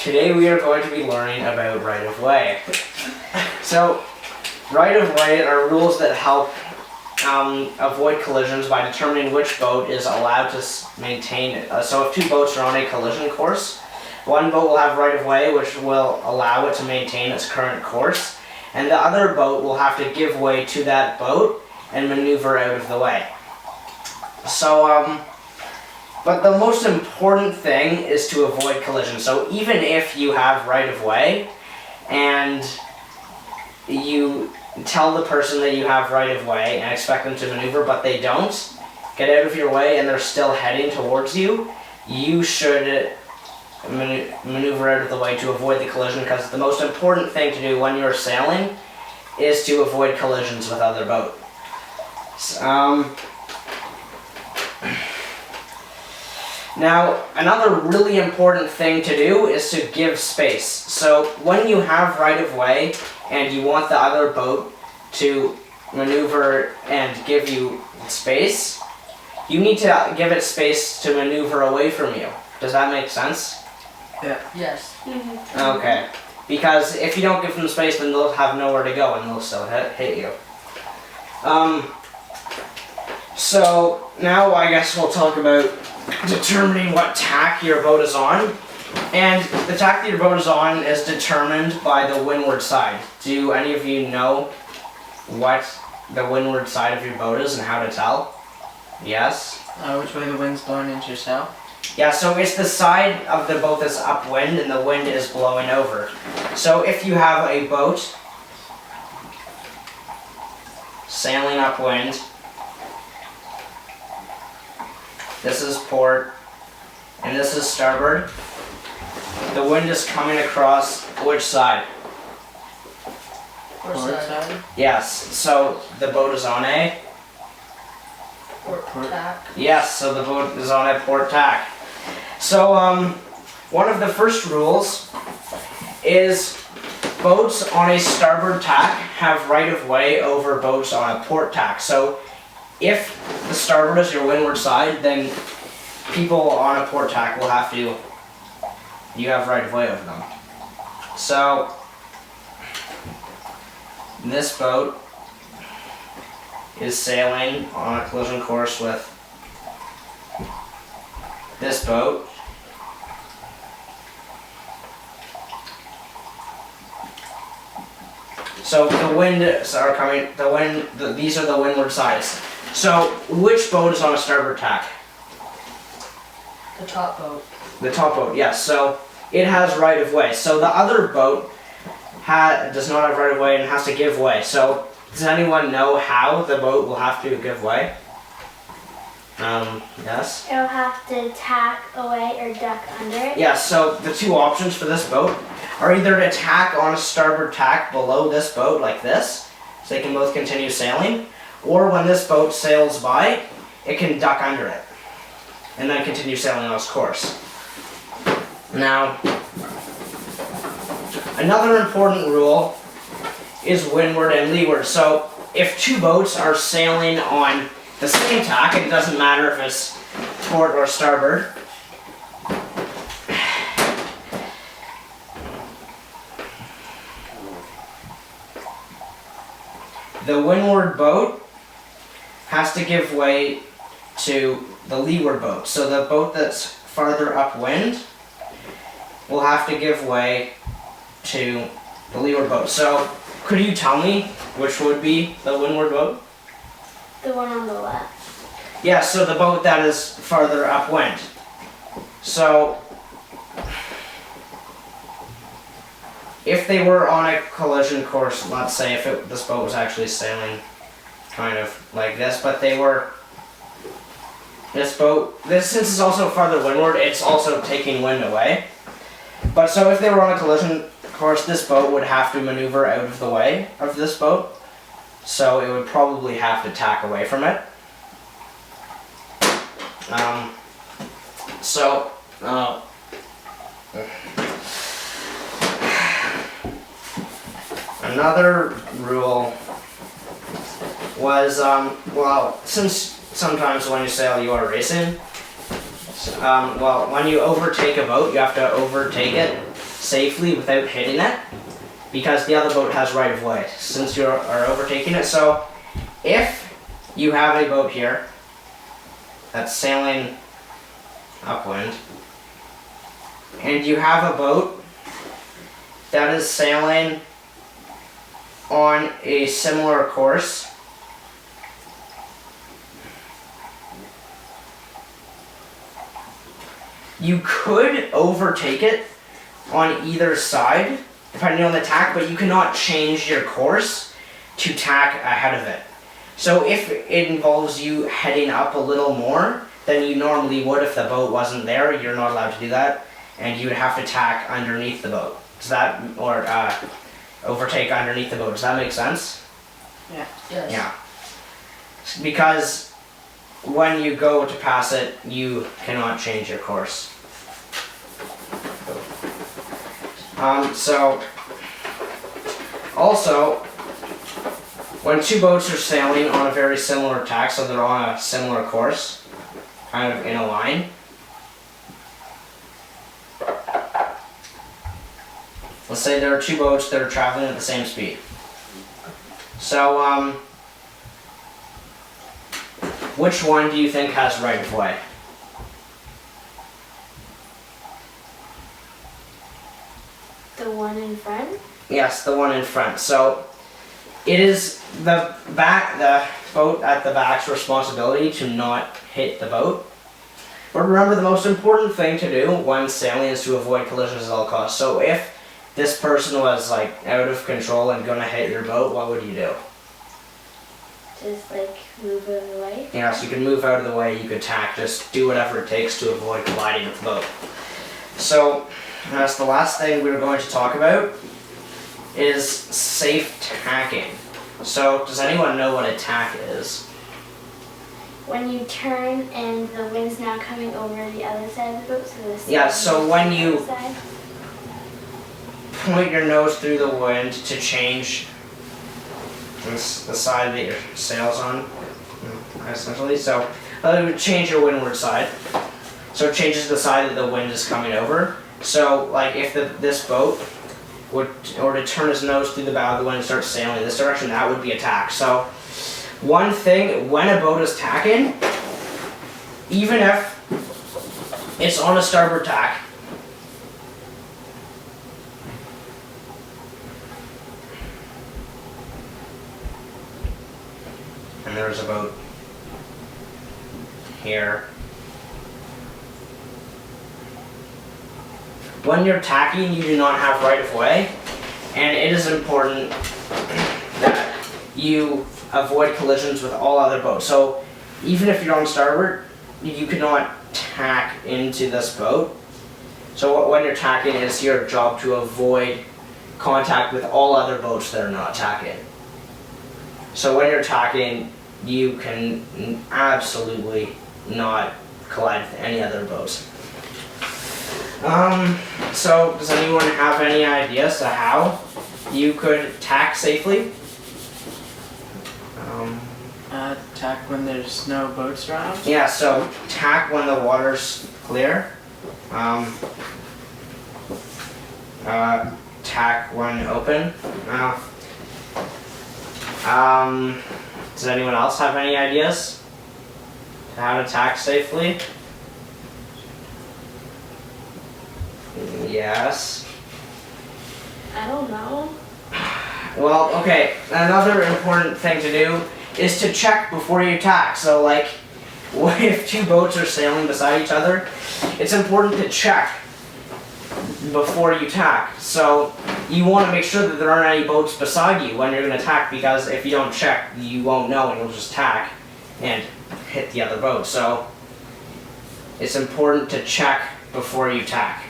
Today we are going to be learning about right-of-way. So, right-of-way are rules that help avoid collisions by determining which boat is allowed to maintain it. So if two boats are on a collision course, one boat will have right-of-way which will allow it to maintain its current course, and the other boat will have to give way to that boat and maneuver out of the way. So, but the most important thing is to avoid collision. So even if you have right-of-way and you tell the person that you have right-of-way and expect them to maneuver, but they don't get out of your way and they're still heading towards you, you should maneuver out of the way to avoid the collision, because the most important thing to do when you're sailing is to avoid collisions with other boats. Now, another really important thing to do is to give space. So when you have right-of-way and you want the other boat to maneuver and give you space, you need to give it space to maneuver away from you. Does that make sense? Yeah. Yes. Mm-hmm. Okay. Because if you don't give them space, then they'll have nowhere to go and they'll still hit you. So now I guess we'll talk about determining what tack your boat is on. And the tack that your boat is on is determined by the windward side. Do any of you know what the windward side of your boat is and how to tell? Yes? Which way the wind's blowing into your sail? Yeah, so it's the side of the boat that's upwind and the wind is blowing over. So if you have a boat sailing upwind, this is port, and this is starboard. The wind is coming across which side? Port Port side. side? Yes, so the boat is on a? Port tack. Yes, so the boat is on a port tack. So, one of the first rules is boats on a starboard tack have right-of-way over boats on a port tack. So, if the starboard is your windward side, then people on a port tack will have to, you have right-of-way over them. So, this boat is sailing on a collision course with this boat. So the winds are coming, these are the windward sides. So which boat is on a starboard tack? The top boat. The top boat, yes. So it has right of way. So the other boat does not have right of way and has to give way. So does anyone know how the boat will have to give way? Yes? It'll have to tack away or duck under it. Yeah, so the two options for this boat are either to tack on a starboard tack below this boat like this, so they can both continue sailing, or when this boat sails by, it can duck under it and then continue sailing on its course. Now, another important rule is windward and leeward. So if two boats are sailing on the same tack, it doesn't matter if it's port or starboard, the windward boat has to give way to the leeward boat. So the boat that's farther upwind will have to give way to the leeward boat. So could you tell me which would be the windward boat? The one on the left. Yeah, so the boat that is farther upwind. So if they were on a collision course, let's say if this boat was actually sailing kind of like this, but they were, since it's also farther windward, it's also taking wind away. But so if they were on a collision course, this boat would have to maneuver out of the way of this boat. So it would probably have to tack away from it. Another rule was, well, since sometimes when you sail you are racing, well, when you overtake a boat, you have to overtake it safely without hitting it, because the other boat has right of way since you are overtaking it. So if you have a boat here that's sailing upwind, and you have a boat that is sailing on a similar course, you could overtake it on either side, depending on the tack, but you cannot change your course to tack ahead of it. So if it involves you heading up a little more than you normally would if the boat wasn't there, you're not allowed to do that, and you would have to tack underneath the boat. Does that, or overtake underneath the boat, does that make sense? Yeah. Yes. Yeah. Because when you go to pass it, you cannot change your course. So, also, when two boats are sailing on a very similar tack, so they're on a similar course, kind of in a line, let's say there are two boats that are traveling at the same speed. So, which one do you think has right of way? The one in front? Yes, the one in front. So it is the boat at the back's responsibility to not hit the boat. But remember, the most important thing to do when sailing is to avoid collisions at all costs. So if this person was like out of control and gonna hit your boat, what would you do? Just like move it away? Yeah, so you can move out of the way, you could tack, just do whatever it takes to avoid colliding with the boat. So that's the last thing we're going to talk about, is safe tacking. So does anyone know what a tack is? When you turn and the wind's now coming over the other side of the boat, so this Yeah, so when you side. point your nose through the wind to change the side that your sail's on, essentially. So it would change your windward side. So it changes the side that the wind is coming over. So like if this boat would, or to turn his nose through the bow of the wind and start sailing in this direction, that would be a tack. So one thing, when a boat is tacking, even if it's on a starboard tack, and there's a boat here. When you're tacking, you do not have right of way, and it is important that you avoid collisions with all other boats. So even if you're on starboard, you cannot tack into this boat. So when you're tacking, it's your job to avoid contact with all other boats that are not tacking. So when you're tacking, you can absolutely not collide with any other boats. So does anyone have any ideas to how you could tack safely? Tack when there's no boats around. Yeah, so tack when the water's clear. Tack when open. Does anyone else have any ideas to how to tack safely? Yes. I don't know. Well, okay, another important thing to do is to check before you tack. So like, if two boats are sailing beside each other, it's important to check before you tack. So you want to make sure that there aren't any boats beside you when you're going to tack, because if you don't check, you won't know and you'll just tack and hit the other boat. So it's important to check before you tack.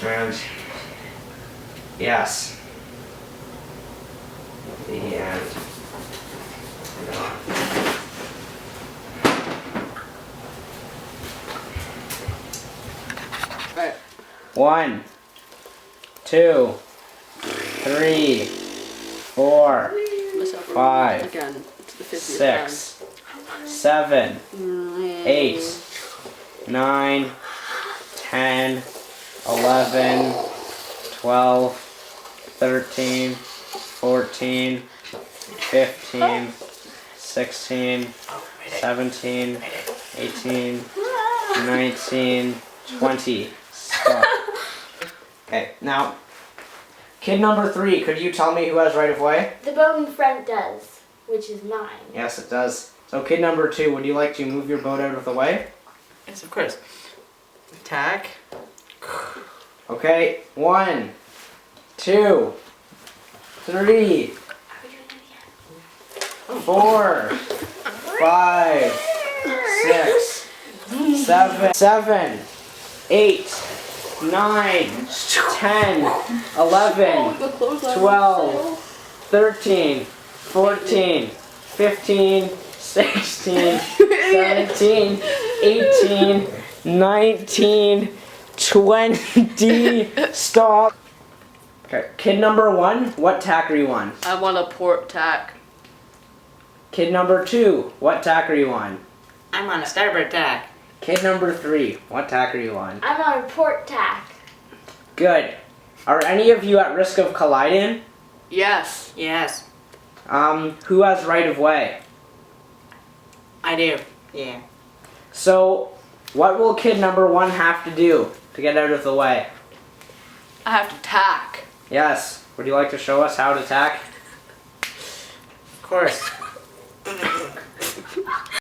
And yes, the end. Alright. 1, 2, 3, 4, Myself 5, again. It's the 50th 6, 7, time. 8, 9, 10, 11, 12, 13, 14, 15, 16, 17, 18, 19, 20. Stop. Okay, now, kid number 3, could you tell me who has right of way? The boat in front does, which is mine. Yes, it does. So kid number 2, would you like to move your boat out of the way? Yes, of course. Tack. Okay, 1, 2, 3, 4, 5, 6, 7, 8, 9, 10, 11, 12, 13, 14, 15, 16, 17, 18, 19, 20. Stop. Okay, kid number 1, what tack are you on? I want a port tack. Kid number 2, what tack are you on? I'm on a starboard tack. Kid number 3, what tack are you on? I'm on a port tack. Good. Are any of you at risk of colliding? Yes. Yes, Who has right of way? I do. Yeah. So, what will kid number 1 have to do to get out of the way? I have to tack. Yes. Would you like to show us how to tack? Of course.